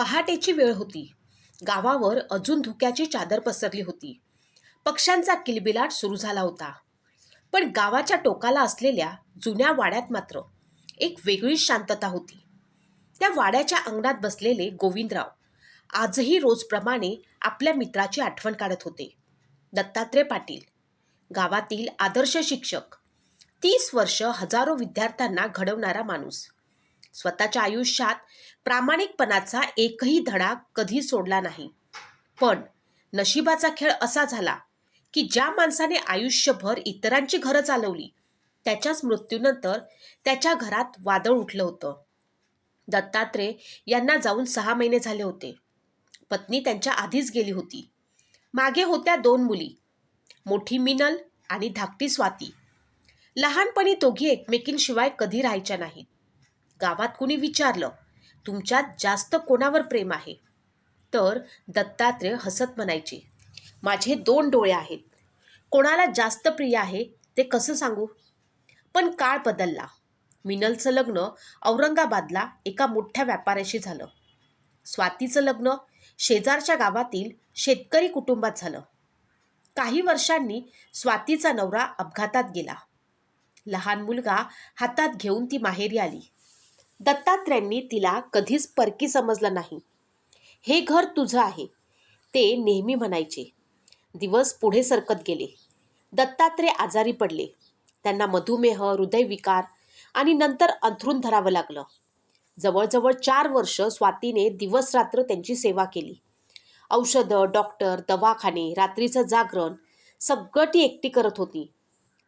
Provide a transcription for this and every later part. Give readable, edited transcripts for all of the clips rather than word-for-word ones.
पहाटेची वेळ होती. गावावर अजून धुक्याची चादर पसरली होती. पक्ष्यांचा किलबिलाट सुरू झाला होता. पण गावाच्या टोकाला असलेल्या जुन्या वाड्यात मात्र एक वेगळीच शांतता होती. त्या वाड्याच्या अंगणात बसलेले गोविंदराव आजही रोजप्रमाणे आपल्या मित्राची आठवण काढत होते. दत्तात्रय पाटील, गावातील आदर्श शिक्षक, 30 वर्ष हजारो विद्यार्थ्यांना घडवणारा माणूस. स्वतःच्या आयुष्यात प्रामाणिकपणाचा एकही धडा कधी सोडला नाही. पण नशिबाचा खेळ असा झाला की ज्या माणसाने आयुष्यभर इतरांची घरं चालवली, त्याच्याच मृत्यूनंतर त्याच्या घरात वादळ उठलं होतं. दत्तात्रय यांना जाऊन 6 महिने झाले होते. पत्नी त्यांच्या आधीच गेली होती. मागे होत्या 2 मुली, मोठी मिनल आणि धाकटी स्वाती. लहानपणी दोघी एकमेकींशिवाय कधी राहायच्या नाहीत. गावात कुणी विचारलं, तुमच्यात जास्त कोणावर प्रेम आहे? तर दत्तात्रय हसत म्हणायचे, माझे 2 डोळे आहेत. कोणाला जास्त प्रिय आहे ते कसं सांगू? पण काळ बदलला. मिनलचं लग्न औरंगाबादला एका मोठ्या व्यापाऱ्याशी झालं. स्वातीचं लग्न शेजारच्या गावातील शेतकरी कुटुंबात झालं. काही वर्षांनी स्वातीचा नवरा अपघातात गेला. लहान मुलगा हातात घेऊन ती माहेरी आली. दत्तात्रयांनी तिला कधीच परकी समजलं नाही. हे घर तुझं आहे, ते नेहमी म्हणायचे. दिवस पुढे सरकत गेले. दत्तात्रय आजारी पडले. त्यांना मधुमेह, हृदयविकार आणि नंतर अंथरूण धरावं लागलं. जवळजवळ 4 वर्ष स्वातीने दिवसरात्र त्यांची सेवा केली. औषधं, डॉक्टर, दवाखाने, रात्रीचं जागरण सगळं ती एकटी करत होती.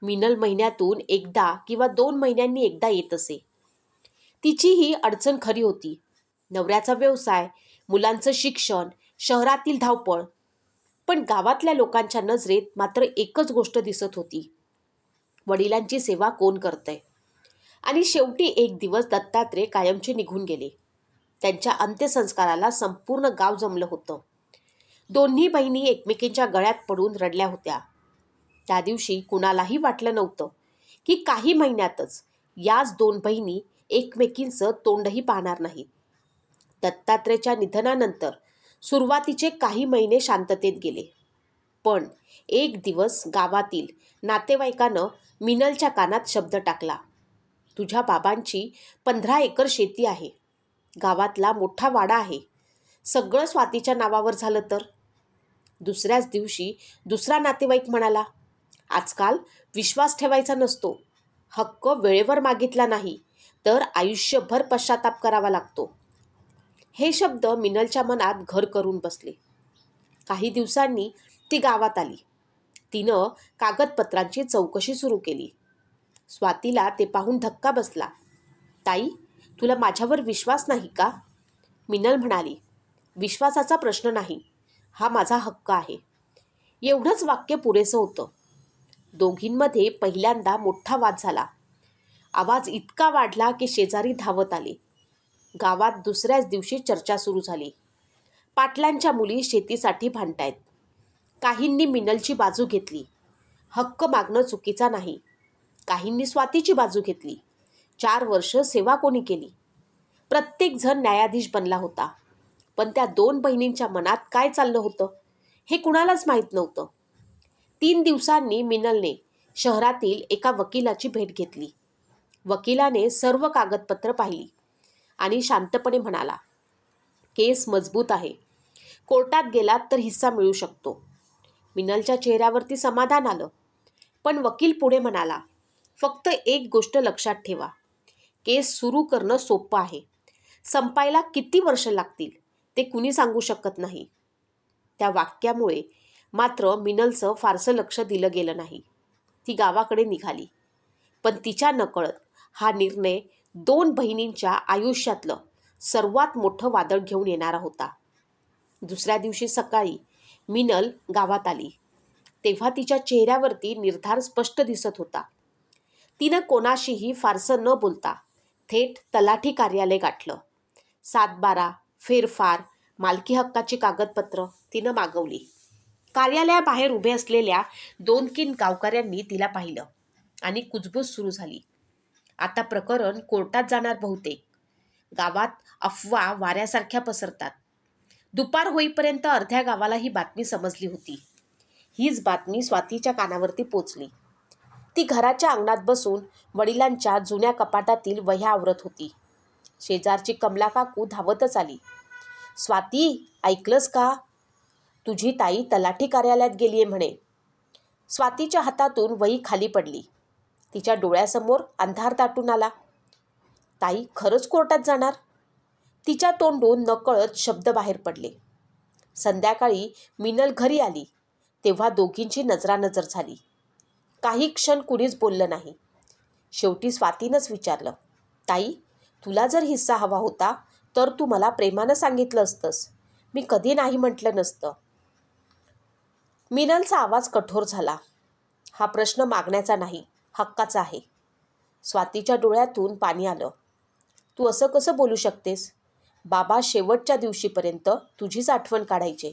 मिनल महिन्यातून एकदा किंवा 2 महिन्यांनी एकदा येत असे. तिची ही अडचण खरी होती. नवऱ्याचा व्यवसाय, मुलांचं शिक्षण, शहरातील धावपळ. पण गावातल्या लोकांच्या नजरेत मात्र एकच गोष्ट दिसत होती, वडिलांची सेवा कोण करतंय? आणि शेवटी एक दिवस दत्तात्रय कायमचे निघून गेले. त्यांच्या अंत्यसंस्काराला संपूर्ण गाव जमलं होतं. दोन्ही बहिणी एकमेकींच्या गळ्यात पडून रडल्या होत्या. त्या दिवशी कुणालाही वाटलं नव्हतं की काही महिन्यातच याच 2 बहिणी एकमेकींचं तोंडही पाहणार नाहीत. दत्तात्रयच्या निधनानंतर सुरुवातीचे काही महिने शांततेत गेले. पण एक दिवस गावातील नातेवाईकानं मिनलच्या कानात शब्द टाकला, तुझ्या बाबांची 15 एकर शेती आहे, गावातला मोठा वाडा आहे, सगळं स्वातीच्या नावावर झालं तर? दुसऱ्याच दिवशी दुसरा नातेवाईक म्हणाला, आजकाल विश्वास ठेवायचा नसतो. हक्क वेळेवर मागितला नाही तर आयुष्यभर पश्चाताप करावा लागतो. हे शब्द मिनलच्या मनात घर करून बसले. काही दिवसांनी ती गावात आली. तिनं कागदपत्रांची चौकशी सुरू केली. स्वातीला ते पाहून धक्का बसला. ताई, तुला माझ्यावर विश्वास नाही का? मिनल म्हणाली, विश्वासाचा प्रश्न नाही, हा माझा हक्क आहे. एवढंच वाक्य पुरेसं होतं. दोघींमध्ये पहिल्यांदा मोठा वाद झाला. आवाज इतका वाढला की शेजारी धावत आले. गावात दुसऱ्याच दिवशी चर्चा सुरू झाली. पाटलांच्या मुली शेतीसाठी भांडतायत. काहींनी मिनलची बाजू घेतली. हक्क मागणं चुकीचा नाही. काहींनी स्वातीची बाजू घेतली. 4 वर्ष सेवा कोणी केली. प्रत्येक जण न्यायाधीश बनला होता. पण त्या 2 बहिणींच्या मनात काय चाललं होतं हे कुणालाच माहीत नव्हतं. 3 दिवसांनी मिनलने शहरातील एका वकिलाची भेट घेतली. वकिलाने सर्व कागदपत्र पाहिली आणि शांतपणे म्हणाला, केस मजबूत आहे, कोर्टात गेलात तर हिस्सा मिळू शकतो. मिनलच्या चेहऱ्यावरती समाधान आलं. पण वकील पुढे म्हणाला, फक्त एक गोष्ट लक्षात ठेवा, केस सुरू करणं सोपं आहे, संपायला किती वर्ष लागतील ते कुणी सांगू शकत नाही. त्या वाक्यामुळे मात्र मिनलचं फारसं लक्ष दिलं गेलं नाही. ती गावाकडे निघाली. पण तिच्या नकळत हा निर्णय 2 बहिणींच्या आयुष्यातलं सर्वात मोठं वादळ घेऊन येणारा होता. दुसऱ्या दिवशी सकाळी मिनल गावात आली. तेव्हा तिच्या चेहऱ्यावरती निर्धार स्पष्ट दिसत होता. तिनं कोणाशीही फारसं न बोलता थेट तलाठी कार्यालय गाठलं. 7-12, फेरफार, मालकी हक्काची कागदपत्र तिनं मागवली. कार्यालयाबाहेर उभे असलेल्या 2-3 गावकऱ्यांनी तिला पाहिलं आणि कुजबूज सुरू झाली. आता प्रकरण कोर्टात जाणार बहुतेक. गावात अफवा वाऱ्यासारख्या पसरतात. दुपार होईपर्यंत अर्ध्या गावाला ही बातमी समजली होती. हीच बातमी स्वातीच्या कानावरती पोचली. ती घराच्या अंगणात बसून वडिलांच्या जुन्या कपाटातील वह्या आवरत होती. शेजारची कमला काकू धावतच आली. स्वाती, ऐकलंस का? तुझी ताई तलाठी कार्यालयात गेलीये म्हणे. स्वातीच्या हातातून वही खाली पडली. तिच्या डोळ्यासमोर अंधार दाटून आला. ताई खरंच कोर्टात जाणार? तिच्या तोंडून नकळत शब्द बाहेर पडले. संध्याकाळी मिनल घरी आली तेव्हा दोघींची नजरानजर झाली. काही क्षण कुणीच बोललं नाही. शेवटी स्वातीनंच विचारलं, ताई, तुला जर हिस्सा हवा होता तर तू मला प्रेमानं सांगितलं असतंस. मी कधी नाही म्हटलं नसतं. मिनलचा आवाज कठोर झाला. हा प्रश्न मागण्याचा नाही, हक्काचा आहे. स्वातीच्या डोळ्यातून पाणी आलं. तू असं कसं बोलू शकतेस? बाबा शेवटच्या दिवशीपर्यंत तुझीच आठवण काढायचे.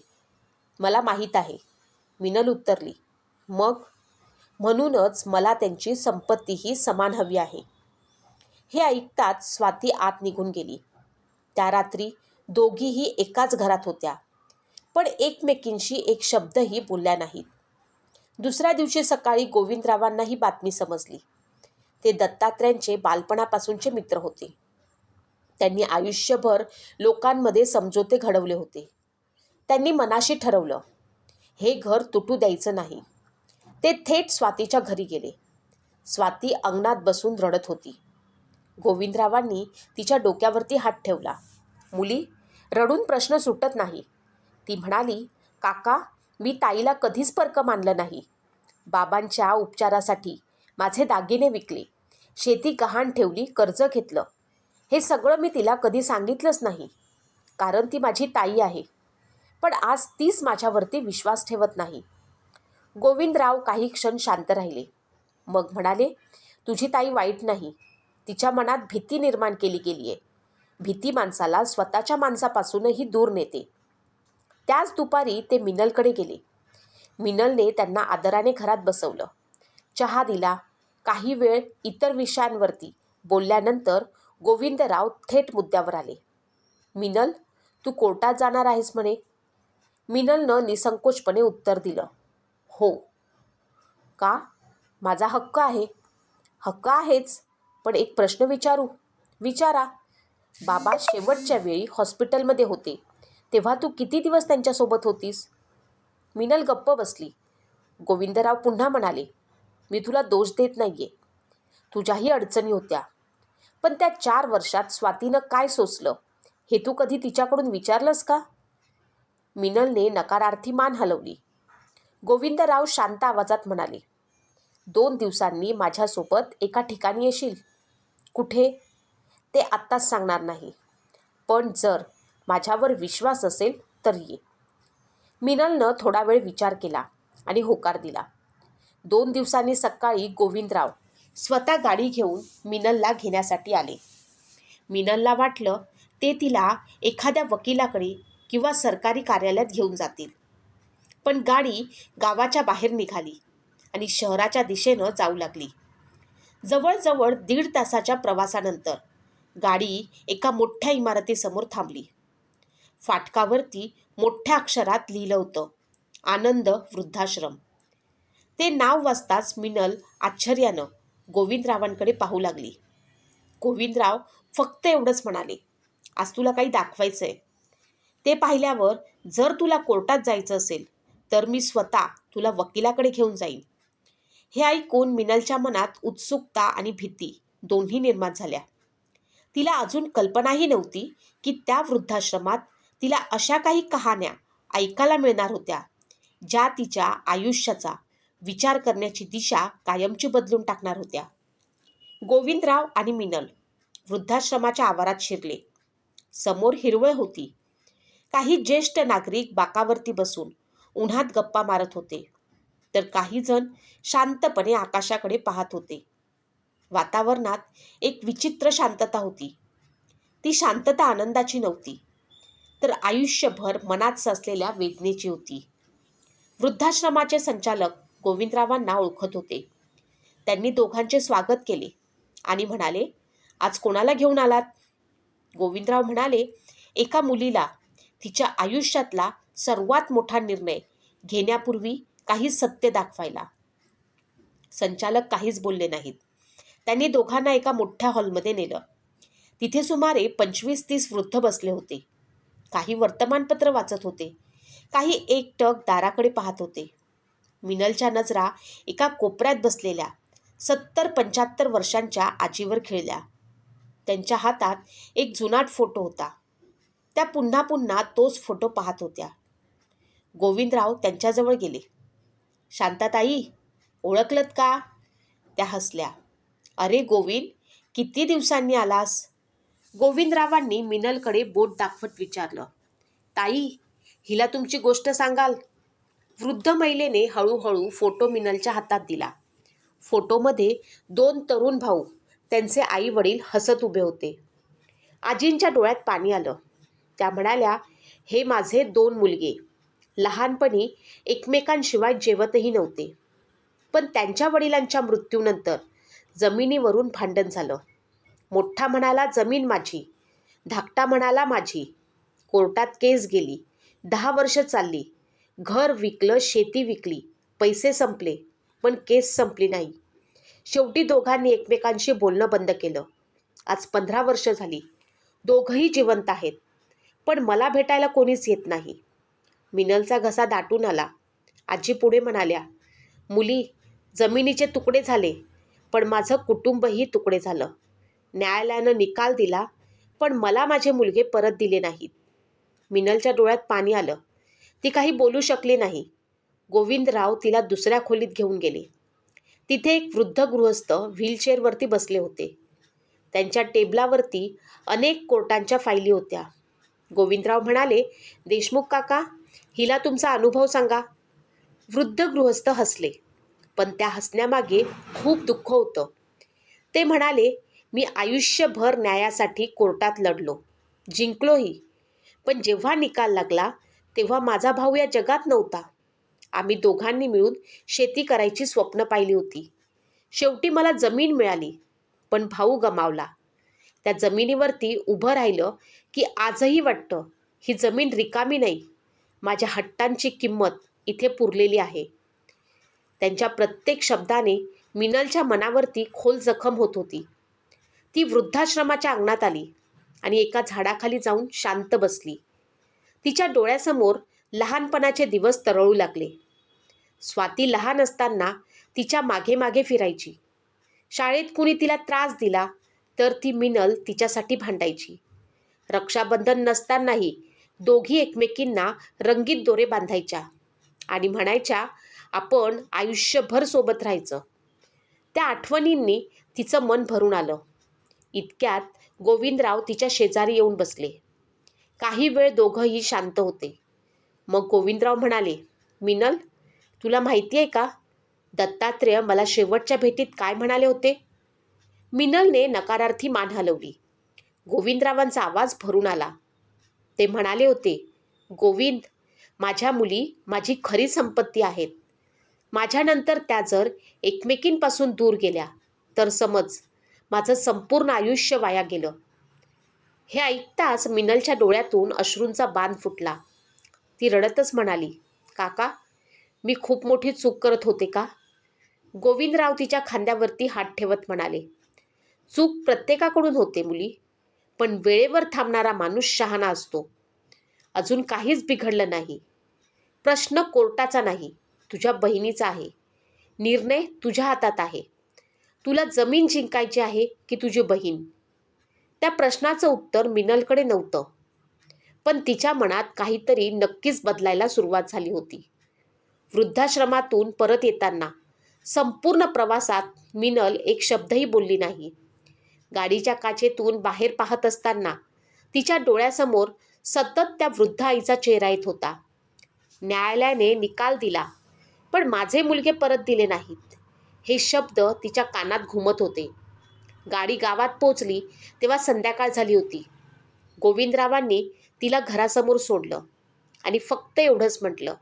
मला माहीत आहे, मिनल उत्तरली. मग? म्हणूनच मला त्यांची संपत्तीही समान हवी आहे. हे ऐकताच स्वाती आत निघून गेली. त्या रात्री दोघीही एकाच घरात होत्या, पण एकमेकींशी एक शब्दही बोलल्या नाहीत. दुसऱ्या दिवशी सकाळी गोविंदरावांना ही बातमी समजली. ते दत्तात्रयांचे बालपणापासूनचे मित्र होते. त्यांनी आयुष्यभर लोकांमध्ये समझोते घडवले होते. त्यांनी मनाशी ठरवलं, हे घर तुटू द्यायचं नाही. ते थेट स्वातीच्या घरी गेले. स्वाती अंगणात बसून रडत होती. गोविंदरावांनी तिच्या डोक्यावरती हात ठेवला. मुली, रडून प्रश्न सुटत नाही. ती म्हणाली, काका, मी ताईला कधीच परकं मानलं नाही. बाबांच्या उपचारासाठी माझे दागिने विकले, शेती गहाण ठेवली, कर्ज घेतलं. हे सगळं मी तिला कधी सांगितलंच नाही, कारण ती माझी ताई आहे. पण आज तीच माझ्यावरती विश्वास ठेवत नाही. गोविंदराव काही क्षण शांत राहिले. मग म्हणाले, तुझी ताई वाईट नाही. तिच्या मनात भीती निर्माण केली गेली आहे. भीती माणसाला स्वतःच्या माणसापासूनही दूर नेते. त्याच दुपारी ते मिनलकडे गेले. मिनलने त्यांना आदराने घरात बसवलं. चहा दिला. काही वेळ इतर विषयांवरती बोलल्यानंतर गोविंदराव थेट मुद्द्यावर आले. मिनल, तू कोर्टात जाणार आहेस म्हणे. मिनलनं निसंकोचपणे उत्तर दिलं, हो. का? माझा हक्क आहे. हक्क आहेच, पण एक प्रश्न विचारू? विचारा. बाबा शेवटच्या वेळी हॉस्पिटलमध्ये होते तेव्हा तू किती दिवस त्यांच्यासोबत होतीस? मिनल गप्प बसली. गोविंदराव पुन्हा म्हणाले, मी तुला दोष देत नाहीये. तुझ्याही अडचणी होत्या. पण त्या 4 वर्षात स्वातीनं काय सोसलं हे तू कधी तिच्याकडून विचारलंस का? मिनलने नकारार्थी मान हलवली. गोविंदराव शांत आवाजात म्हणाले, 2 दिवसांनी माझ्यासोबत एका ठिकाणी येशील. कुठे? ते आत्ताच सांगणार नाही. पण जर माझ्यावर विश्वास असेल तर ये. मिनलनं थोडा वेळ विचार केला आणि होकार दिला. 2 दिवसांनी सकाळी गोविंदराव स्वतः गाडी घेऊन मिनलला घेण्यासाठी आले. मिनलला वाटलं ते तिला एखाद्या वकिलाकडे किंवा सरकारी कार्यालयात घेऊन जातील. पण गाडी गावाच्या बाहेर निघाली आणि शहराच्या दिशेनं जाऊ लागली. जवळजवळ 1.5 तासाच्या प्रवासानंतर गाडी एका मोठ्या इमारतीसमोर थांबली. फाटकावरती मोठ्या अक्षरात लिहिलं होतं, आनंद वृद्धाश्रम. ते नाव वाचताच मिनल आश्चर्यानं गोविंदरावांकडे पाहू लागली. गोविंदराव फक्त एवढंच म्हणाले, आज तुला काही दाखवायचंय. ते पाहिल्यावर जर तुला कोर्टात जायचं असेल तर मी स्वतः तुला वकिलाकडे घेऊन जाईन. हे ऐकून मिनलच्या मनात उत्सुकता आणि भीती दोन्ही निर्माण झाल्या. तिला अजून कल्पनाही नव्हती की त्या वृद्धाश्रमात तिला अशा काही कहाण्या ऐकायला मिळणार होत्या ज्या तिच्या आयुष्याचा विचार करण्याची दिशा कायमची बदलून टाकणार होत्या. गोविंदराव आणि मिनल वृद्धाश्रमाच्या आवारात शिरले. समोर हिरवळ होती. काही ज्येष्ठ नागरिक बाकावरती बसून उन्हात गप्पा मारत होते, तर काही जण शांतपणे आकाशाकडे पाहत होते. वातावरणात एक विचित्र शांतता होती. ती शांतता आनंदाची नव्हती, तर आयुष्यभर मनात साचलेल्या वेदनेची होती. वृद्धाश्रमाचे संचालक गोविंदरावांना ओळखत होते. त्यांनी दोघांचे स्वागत केले आणि म्हणाले, आज कोणाला घेऊन आलात? गोविंदराव म्हणाले, एका मुलीला. तिच्या आयुष्यातला सर्वात मोठा निर्णय घेण्यापूर्वी काही सत्य दाखवायला. संचालक काहीच बोलले नाहीत. त्यांनी दोघांना एका मोठ्या हॉलमध्ये नेलं. तिथे सुमारे 25-30 वृद्ध बसले होते. काही वर्तमानपत्र वाचत होते, काही एकटक दाराकडे पाहत होते. मिनलच्या नजरा एका कोपऱ्यात बसलेल्या 70-75 वर्षांच्या आजीवर खिळल्या. त्यांच्या हातात एक जुनाट फोटो होता. त्या पुन्हा पुन्हा तोच फोटो पाहत होत्या. गोविंदराव त्यांच्याजवळ गेले. शांताताई, ओळखलत का? त्या हसल्या. अरे गोविंद, किती दिवसांनी आलास? गोविंदरावांनी मिनलकडे बोट दाखवत विचारलं. ताई, हिला तुमची गोष्ट सांगाल? वृद्ध महिलेने हळूहळू फोटो मिनलच्या हातात दिला. फोटोमध्ये 2 तरुण भाऊ, त्यांचे आई वडील हसत उभे होते. आजींच्या डोळ्यात पाणी आलं. त्या म्हणाल्या, हे माझे 2 मुलगे. लहानपणी एकमेकांशिवाय जेवतही नव्हते. पण त्यांच्या वडिलांच्या मृत्यूनंतर जमिनीवरून भांडण झालं. मोठा म्हणाला जमीन माझी, धाकटा म्हणाला माझी. कोर्टात केस गेली. 10 वर्ष चालली. घर विकलं, शेती विकली, पैसे संपले, पण केस संपली नाही. शेवटी दोघांनी एकमेकांशी बोलणं बंद केलं. आज 15 वर्ष झाली. दोघंही जिवंत आहेत, पण मला भेटायला कोणीच येत नाही. मिनलचा घसा दाटून आला. आजी पुढे म्हणाल्या, मुली, जमिनीचे तुकडे झाले, पण माझं कुटुंबही तुकडे झालं. न्यायालयानं निकाल दिला, पण मला माझे मुलगे परत दिले नाहीत. मिनलच्या डोळ्यात पाणी आलं. ती काही बोलू शकली नाही. गोविंदराव तिला दुसऱ्या खोलीत घेऊन गेले. तिथे एक वृद्ध गृहस्थ व्हीलचेअरवरती बसले होते. त्यांच्या टेबलावरती अनेक कोर्टांच्या फायली होत्या. गोविंदराव म्हणाले, देशमुख काका, हिला तुमचा अनुभव सांगा. वृद्ध गृहस्थ हसले, पण त्या हसण्यामागे खूप दुःख होतं. ते म्हणाले, मी आयुष्यभर न्यायासाठी कोर्टात लढलो, जिंकलोही. पण जेव्हा निकाल लागला तेव्हा माझा भाऊ या जगात नव्हता. आम्ही दोघांनी मिळून शेती करायची स्वप्न पाहिली होती. शेवटी मला जमीन मिळाली, पण भाऊ गमावला. त्या जमिनीवरती उभं राहिलं की आजही वाटतं, ही जमीन रिकामी नाही. माझ्या हट्टांची किंमत इथे पुरलेली आहे. त्यांच्या प्रत्येक शब्दाने मिनलच्या मनावरती खोल जखम होत होती. ती वृद्धाश्रमाच्या अंगणात आली आणि एका झाडाखाली जाऊन शांत बसली. तिच्या डोळ्यासमोर लहानपणाचे दिवस तरळू लागले. स्वाती लहान असताना तिच्या मागे मागे फिरायची. शाळेत कुणी तिला त्रास दिला तर ती मिनल तिच्यासाठी भांडायची. रक्षाबंधन नसतानाही दोघी एकमेकींना रंगीत दोरे बांधायच्या आणि म्हणायच्या, आपण आयुष्यभर सोबत राहायचं. त्या आठवणींनी तिचं मन भरून आलं. इतक्यात गोविंदराव तिच्या शेजारी येऊन बसले. काही वेळ दोघंही शांत होते. मग गोविंदराव म्हणाले, मिनल, तुला माहिती आहे का, दत्तात्रेय मला शेवटच्या भेटीत काय म्हणाले होते? मिनलने नकारार्थी मान हलवली. गोविंदरावांचा आवाज भरून आला. ते म्हणाले होते, गोविंद, माझ्या मुली माझी खरी संपत्ती आहेत. माझ्यानंतर त्या जर एकमेकींपासून दूर गेल्या तर समज माझं संपूर्ण आयुष्य वाया गेलं. हे ऐकताच मिनलच्या डोळ्यातून अश्रूंचा बांध फुटला. ती रडतच म्हणाली, काका, मी खूप मोठी चूक करत होते का? गोविंदराव तिच्या खांद्यावरती हात ठेवत म्हणाले, चूक प्रत्येकाकडून होते मुली, पण वेळेवर थांबणारा माणूस शहाणा असतो. अजून काहीच बिघडलं नाही. प्रश्न कोर्टाचा नाही, तुझ्या बहिणीचा आहे. निर्णय तुझ्या हातात आहे. तुला जमीन जिंकायची आहे की तुझी बहीण? त्या प्रश्नाचं उत्तर मिनलकडे नव्हतं, पण तिच्या मनात काहीतरी नक्कीच बदलायला सुरुवात झाली होती. वृद्धाश्रमातून परत येताना संपूर्ण प्रवासात मिनल एक शब्दही बोलली नाही. गाडीच्या काचेतून बाहेर पाहत असताना तिच्या डोळ्यासमोर सतत त्या वृद्ध आईचा चेहरा येत होता. न्यायालयाने निकाल दिला, पण माझे मुलगे परत दिले नाहीत, हे शब्द तिच्या कानात घुमत होते. गाडी गावात पोचली तेव्हा संध्याकाळ झाली होती. गोविंदरावांनी तिला घरासमोर सोडलं आणि फक्त एवढंच म्हटलं,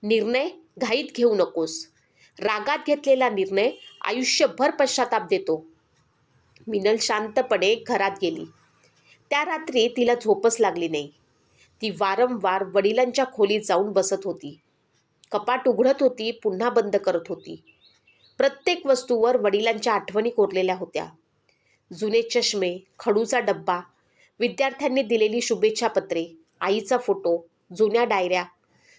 निर्णय घाईत घेऊ नकोस. रागात घेतलेला निर्णय आयुष्यभर पश्चाताप देतो. मिनल शांतपणे घरात गेली. त्या रात्री तिला झोपच लागली नाही. ती वारंवार वडिलांच्या खोलीत जाऊन बसत होती. कपाट उघडत होती, पुन्हा बंद करत होती. प्रत्येक वस्तूवर वडिलांच्या आठवणी कोरलेल्या होत्या. जुने चष्मे, खडूचा डब्बा, विद्यार्थ्यांनी दिलेली शुभेच्छा पत्रे, आईचा फोटो, जुन्या डायऱ्या,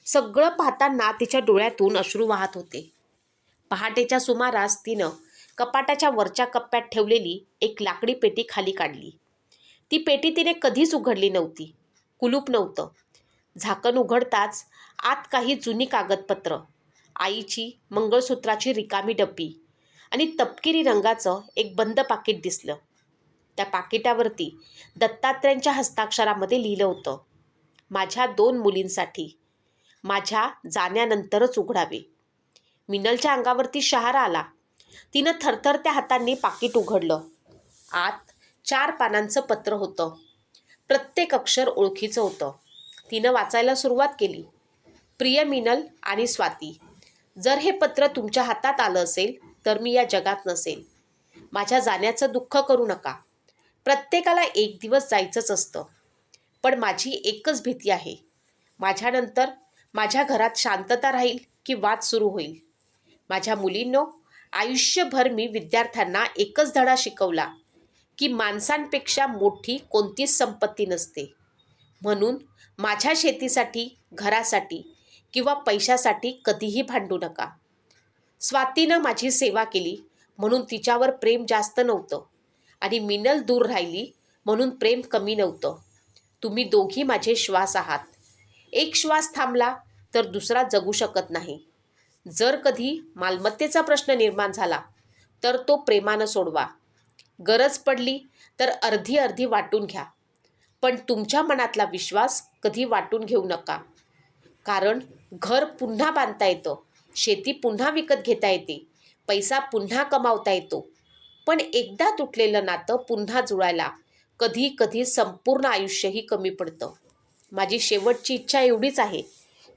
सगळं पाहताना तिच्या डोळ्यातून अश्रू वाहत होते. पहाटेच्या सुमारास तिनं कपाटाच्या वरच्या कप्प्यात ठेवलेली एक लाकडी पेटी खाली काढली. ती पेटी तिने कधीच उघडली नव्हती. कुलूप नव्हतं. झाकण उघडताच आत काही जुनी कागदपत्र, आईची मंगळसूत्राची रिकामी डब्बी आणि तपकिरी रंगाचं एक बंद पाकिट दिसलं. त्या पाकिटावरती दत्तात्रयांच्या हस्ताक्षरामध्ये लिहिलं होतं, माझ्या 2 मुलींसाठी, माझ्या जाण्यानंतरच उघडावे. मिनलच्या अंगावरती शहारा आला. तिनं थरथरत्या हातांनी पाकिट उघडलं. आत 4 पानांचं पत्र होतं. प्रत्येक अक्षर ओळखीचं होतं. तिनं वाचायला सुरुवात केली. प्रिय मिनल आणि स्वाती, जर हे पत्र तुमच्या हातात आलं असेल तर मी या जगात नसेल. माझ्या जाण्याचं दुःख करू नका. प्रत्येकाला एक दिवस जायचंच असतं. पण माझी एकच भीती आहे, माझ्यानंतर माझ्या घरात शांतता राहील की वाद सुरू होईल. माझ्या मुलींनो, आयुष्यभर मी विद्यार्थ्यांना एकच धडा शिकवला की माणसांपेक्षा मोठी कोणतीच संपत्ती नसते. म्हणून माझ्या शेतीसाठी, घरासाठी किंवा पैशासाठी कधीही भांडू नका. स्वातीनं माझी सेवा केली म्हणून तिच्यावर प्रेम जास्त नव्हतं आणि मिनल दूर राहिली म्हणून प्रेम कमी नव्हतं. तुम्ही दोघी माझे श्वास आहात. एक श्वास थांबला तर दुसरा जगू शकत नाही. जर कधी मालमत्तेचा प्रश्न निर्माण झाला तर तो प्रेमानं सोडवा. गरज पडली तर अर्धी अर्धी वाटून घ्या. पण तुमच्या मनातला विश्वास कधी वाटून घेऊ नका. कारण घर पुन्हा बांधता येतं, शेती पुन्हा विकत घेता येते, पैसा पुन्हा कमावता येतो. पण एकदा तुटलेलं नातं पुन्हा जुळायला कधी कधी संपूर्ण आयुष्यही कमी पडतं. माझी शेवटची इच्छा एवढीच आहे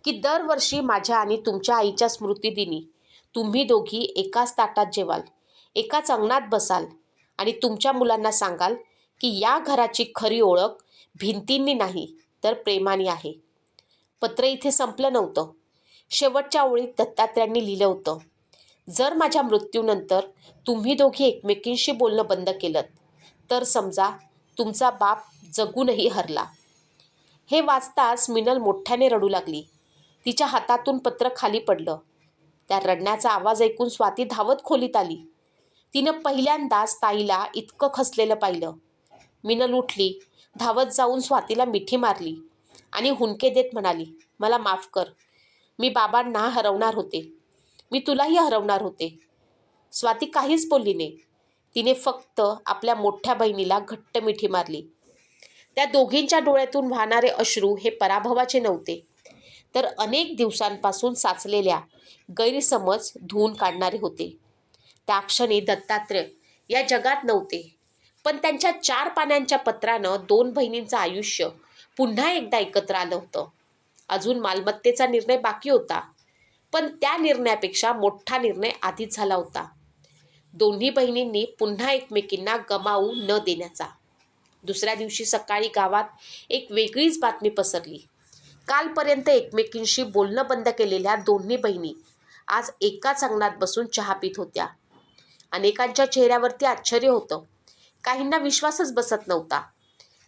की दरवर्षी माझ्या आणि तुमच्या आईच्या स्मृतिदिनी तुम्ही दोघी एकाच ताटात जेवाल, एकाच अंगणात बसाल आणि तुमच्या मुलांना सांगाल की या घराची खरी ओळख भिंतींनी नाही तर प्रेमाने आहे. पत्र इथे संपलं नव्हतं. शेवटच्या ओळीत दत्तात्रयांनी लिहिलं होतं, जर माझ्या मृत्यूनंतर तुम्ही दोघी एकमेकींशी बोलणं बंद केलं तर समजा तुमचा बाप जगूनही हरला. हे वाचताच मिनल मोठ्याने रडू लागली. तिच्या हातातून पत्र खाली पडलं. त्या रडण्याचा आवाज ऐकून स्वाती धावत खोलीत आली. तिनं पहिल्यांदाच ताईला इतकं खचलेलं पाहिलं. मिनल उठली, धावत जाऊन स्वातीला मिठी मारली आणि हुंदके देत म्हणाली, मला माफ कर. मी बाबांना हरवणार होते. मी तुलाही हरवणार होते. स्वाती काहीच बोलली नाही. तिने फक्त आपल्या मोठ्या बहिणीला घट्ट मिठी मारली. त्या दोघींच्या डोळ्यातून वाहणारे अश्रू हे पराभवाचे नव्हते, तर अनेक दिवसांपासून साचलेल्या गैरसमज धुवून काढणारे होते. त्या क्षणी दत्तात्रय या जगात नव्हते, पण त्यांच्या 4 पानांच्या पत्रानं 2 बहिणींचं आयुष्य पुन्हा एकदा एकत्र आलं होतं. अजून मालमत्तेचा निर्णय बाकी होता, पण त्या निर्णयापेक्षा मोठा निर्णय आधीच झाला होता. दोन्ही बहिणींनी पुन्हा एकमेकींना गमावू न देण्याचा. दुसऱ्या दिवशी सकाळी गावात एक वेगळीच बातमी पसरली. कालपर्यंत एकमेकींशी बोलणं बंद केलेल्या दोन्ही बहिणी आज एकाच अंगणात बसून चहा पित होत्या. अनेकांच्या चेहऱ्यावरती आश्चर्य होतं. काहींना विश्वासच बसत नव्हता.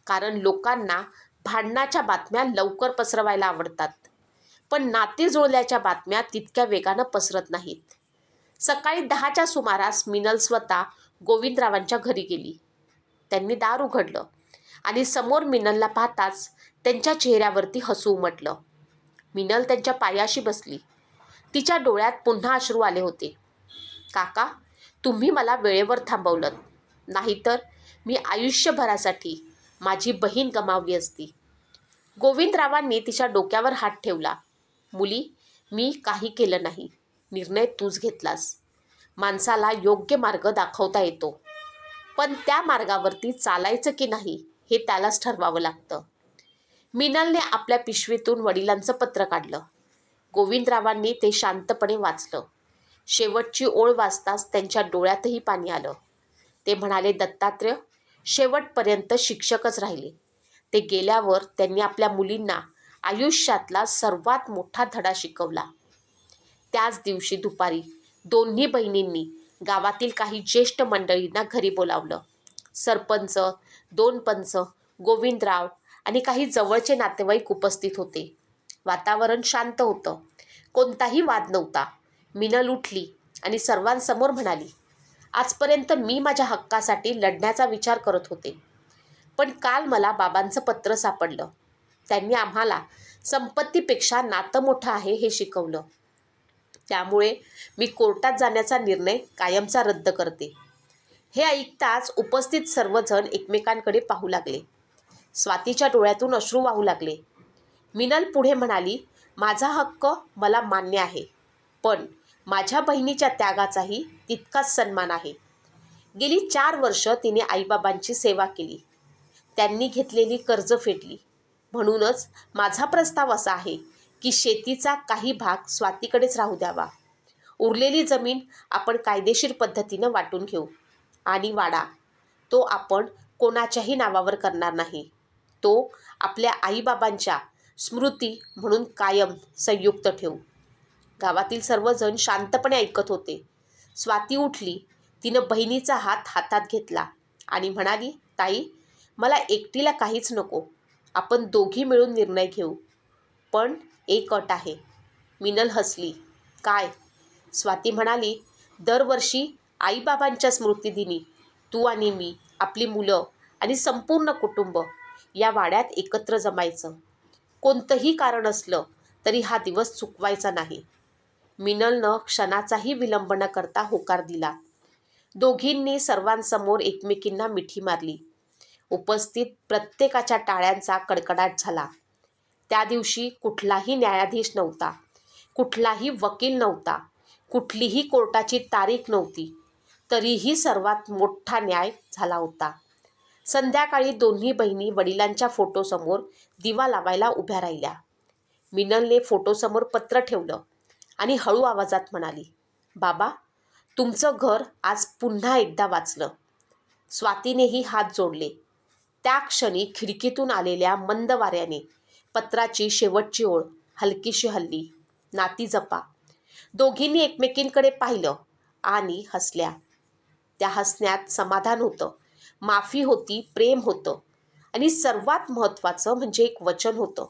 कारण लोकांना भांडणाच्या बातम्या लवकर पसरवायला आवडतात, पण नाते जुळल्याच्या बातम्या तितक्या वेगानं पसरत नाहीत. सकाळी 10च्या सुमारास मिनल स्वतः गोविंदरावांच्या घरी गेली. त्यांनी दार उघडलं आणि समोर मिनलला पाहताच त्यांच्या चेहऱ्यावरती हसू उमटलं. मिनल त्यांच्या पायाशी बसली. तिच्या डोळ्यात पुन्हा अश्रू आले होते. काका, तुम्ही मला वेळेवर थांबवलं, नाहीतर मी आयुष्यभरासाठी माझी बहीण गमावली असती. गोविंदरावांनी तिच्या डोक्यावर हात ठेवला. मुली, मी काही केलं नाही. निर्णय तूच घेतलास. माणसाला योग्य मार्ग दाखवता येतो, पण त्या मार्गावरती चालायचं की नाही हे त्यालाच ठरवावं लागतं. मिनलने आपल्या पिशवीतून वडिलांचं पत्र काढलं. गोविंदरावांनी ते शांतपणे वाचलं. शेवटची ओळ वाचताच त्यांच्या डोळ्यातही पाणी आलं. ते म्हणाले, दत्तात्रय शेवटपर्यंत शिक्षकच राहिले. ते गेल्यावर त्यांनी आपल्या मुलींना आयुष्यातला सर्वात मोठा धडा शिकवला. त्याच दिवशी दुपारी दोन्ही बहिणींनी गावातील काही ज्येष्ठ मंडळींना घरी बोलावलं. सरपंच, दोन पंच, गोविंदराव आणि काही जवळचे नातेवाईक उपस्थित होते. वातावरण शांत होतं. कोणताही वाद नव्हता. मिनल उठली आणि सर्वांसमोर म्हणाली, आजपर्यंत मी माझ्या हक्कासाठी लढण्याचा विचार करत होते. पण काल मला बाबांचं पत्र सापडलं. त्यांनी आम्हाला संपत्तीपेक्षा नातं मोठं आहे हे शिकवलं. त्यामुळे मी कोर्टात जाण्याचा निर्णय कायमचा रद्द करते. हे ऐकताच उपस्थित सर्वजण एकमेकांकडे पाहू लागले. स्वातीच्या डोळ्यातून अश्रू वाहू लागले. मिनल पुढे म्हणाली, माझा हक्क मला मान्य आहे, पण माझ्या बहिणीच्या त्यागाचाही तितकाच सन्मान आहे. गेली 4 वर्ष तिने आईबाबांची सेवा केली. त्यांनी घेतलेली कर्ज फेडली. म्हणूनच माझा प्रस्ताव असा आहे की शेतीचा काही भाग स्वातीकडेच राहू द्यावा. उरलेली जमीन आपण कायदेशीर पद्धतीनं वाटून घेऊ. आणि वाडा, तो आपण कोणाच्याही नावावर करणार नाही. तो आपल्या आईबाबांच्या स्मृती म्हणून कायम संयुक्त ठेवू. गावातील सर्वजण शांतपणे ऐकत होते. स्वाती उठली. तिनं बहिणीचा हात हातात घेतला आणि म्हणाली, ताई, मला एकटीला काहीच नको. आपण दोघी मिळून निर्णय घेऊ. पण एक अट आहे. मिनल हसली. काय? स्वाती म्हणाली, दरवर्षी आईबाबांच्या स्मृतिदिनी तू आणि मी, आपली मुलं आणि संपूर्ण कुटुंब या वाड्यात एकत्र जमायचं. कोणतंही कारण असलं तरी हा दिवस चुकवायचा नाही. मिनलनं क्षणाचाही विलंब न करता होकार दिला. दोघींनी सर्वांसमोर एकमेकींना मिठी मारली. उपस्थित प्रत्येकाच्या टाळ्यांचा कडकडाट झाला. त्या दिवशी कुठलाही न्यायाधीश नव्हता, कुठलाही वकील नव्हता, कुठलीही कोर्टाची तारीख नव्हती. तरीही सर्वात मोठा न्याय झाला होता. संध्याकाळी दोन्ही बहिणी वडिलांच्या फोटोसमोर दिवा लावायला उभ्या राहिल्या. मिनलने फोटोसमोर पत्र ठेवलं आणि हळू आवाजात म्हणाली, बाबा, तुमचं घर आज पुन्हा एकदा वाचलं. स्वातीनेही हात जोडले. त्या क्षणी खिडकीतून आलेल्या मंद वाऱ्याने पत्राची शेवटची ओळ हलकीशी हलली. नाती जपा. दोघींनी एकमेकींकडे पाहिलं आणि हसल्या. त्या हसण्यात समाधान होतं, माफी होती, प्रेम होतं आणि सर्वात महत्त्वाचं म्हणजे एक वचन होतं.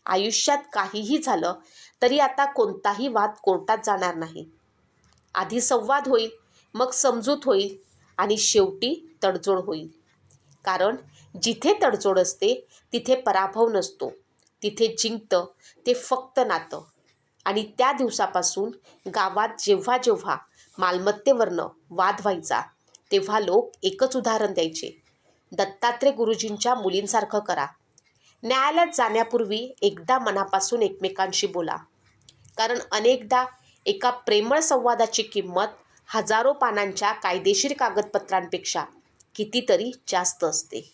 आयुष्यात काहीही झालं तरी आता कोणताही वाद कोर्टात जाणार नाही. आधी संवाद होईल, मग समजूत होईल आणि शेवटी तडजोड होईल. कारण जिथे तडजोड असते तिथे पराभव नसतो. तिथे जिंकतं ते फक्त नातं. आणि त्या दिवसापासून गावात जेव्हा जेव्हा मालमत्तेवरनं वाद व्हायचा तेव्हा लोक एकच उदाहरण द्यायचे, दत्तात्रय गुरुजींच्या मुलींसारखं करा. न्यायालयात जाण्यापूर्वी एकदा मनापासून एकमेकांशी बोला. कारण अनेकदा एका प्रेमळ संवादाची किंमत हजारो पानांच्या कायदेशीर कागदपत्रांपेक्षा कितीतरी जास्त असते.